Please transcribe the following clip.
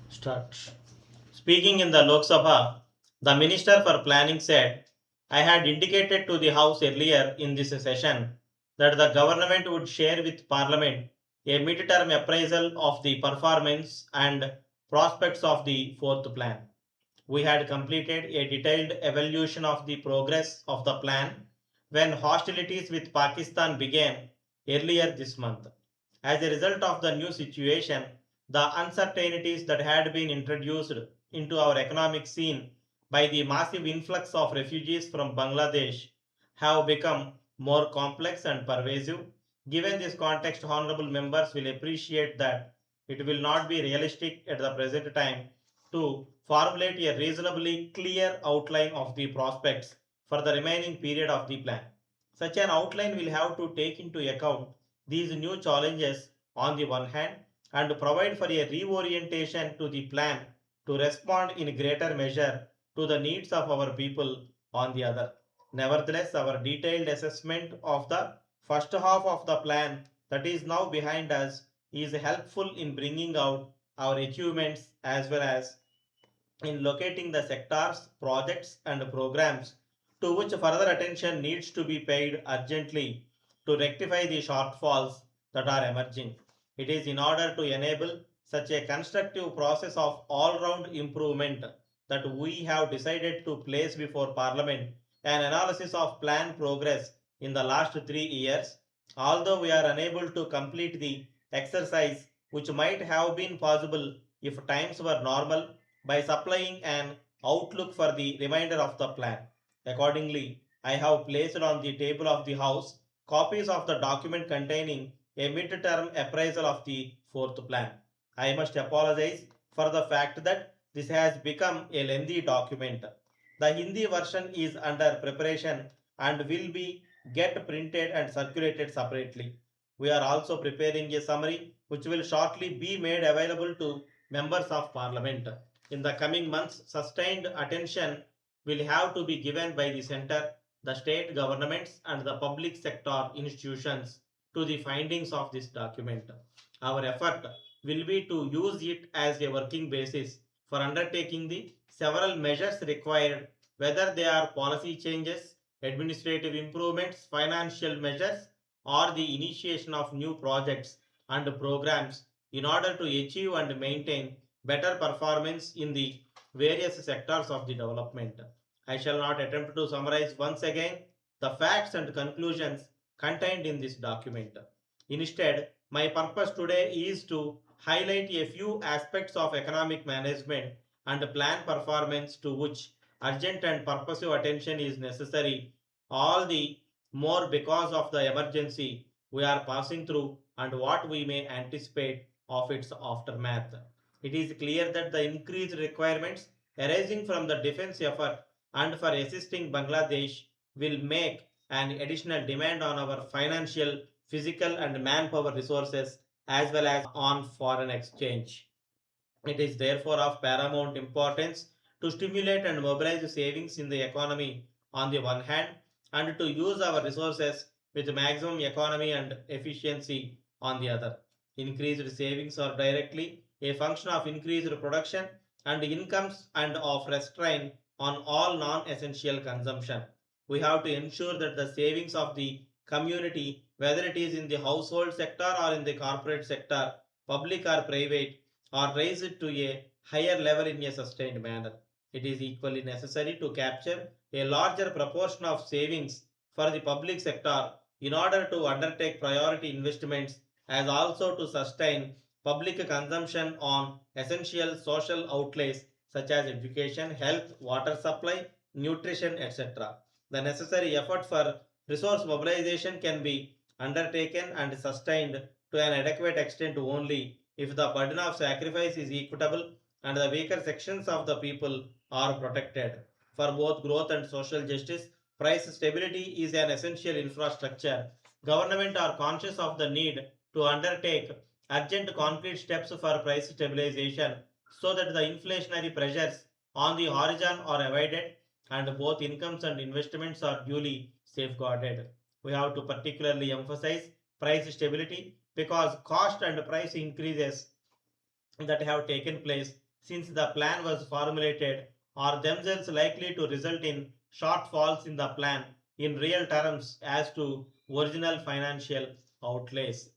Start. Speaking in the Lok Sabha, the Minister for Planning said, I had indicated to the House earlier in this session that the government would share with Parliament a mid-term appraisal of the performance and prospects of the fourth plan. We had completed a detailed evaluation of the progress of the plan when hostilities with Pakistan began earlier this month. As a result of the new situation, the uncertainties that had been introduced into our economic scene by the massive influx of refugees from Bangladesh have become more complex and pervasive. Given this context, honorable members will appreciate that it will not be realistic at the present time to formulate a reasonably clear outline of the prospects for the remaining period of the plan. Such an outline will have to take into account these new challenges on the one hand and provide for a reorientation to the plan to respond in greater measure to the needs of our people on the other. Nevertheless, our detailed assessment of the first half of the plan that is now behind us is helpful in bringing out our achievements as well as in locating the sectors, projects, and programs to which further attention needs to be paid urgently to rectify the shortfalls that are emerging. It is in order to enable such a constructive process of all round improvement that we have decided to place before Parliament an analysis of plan progress in the last 3 years. Although we are unable to complete the exercise, which might have been possible if times were normal, by supplying an outlook for the remainder of the plan. Accordingly, I have placed on the table of the House copies of the document containing a mid-term appraisal of the fourth plan. I must apologize for the fact that this has become a lengthy document. The Hindi version is under preparation and will be get printed and circulated separately. We are also preparing a summary which will shortly be made available to members of parliament. In the coming months, sustained attention will have to be given by the center, the state governments, and the public sector institutions to the findings of this document. Our effort will be to use it as a working basis for undertaking the several measures required, whether they are policy changes, administrative improvements, financial measures, or the initiation of new projects and programs in order to achieve and maintain better performance in the various sectors of the development. I shall not attempt to summarize once again the facts and conclusions contained in this document. Instead, my purpose today is to highlight a few aspects of economic management and plan performance to which urgent and purposive attention is necessary, all the more because of the emergency we are passing through and what we may anticipate of its aftermath. It is clear that the increased requirements arising from the defense effort and for assisting Bangladesh will make an additional demand on our financial, physical, and manpower resources as well as on foreign exchange. It is therefore of paramount importance to stimulate and mobilize savings in the economy on the one hand and to use our resources with maximum economy and efficiency on the other. Increased savings are directly a function of increased production and incomes and of restraint on all non essential consumption. We have to ensure that the savings of the community, whether it is in the household sector or in the corporate sector, public or private, or raise it to a higher level in a sustained manner. It is equally necessary to capture a larger proportion of savings for the public sector in order to undertake priority investments as also to sustain public consumption on essential social outlays such as education, health, water supply, nutrition, etc. The necessary effort for resource mobilization can be undertaken and sustained to an adequate extent only if the burden of sacrifice is equitable and the weaker sections of the people are protected. For both growth and social justice, price stability is an essential infrastructure. Government are conscious of the need to undertake urgent concrete steps for price stabilization so that the inflationary pressures on the horizon are avoided and both incomes and investments are duly safeguarded. We have to particularly emphasize price stability because cost and price increases that have taken place since the plan was formulated are themselves likely to result in shortfalls in the plan in real terms as to original financial outlays.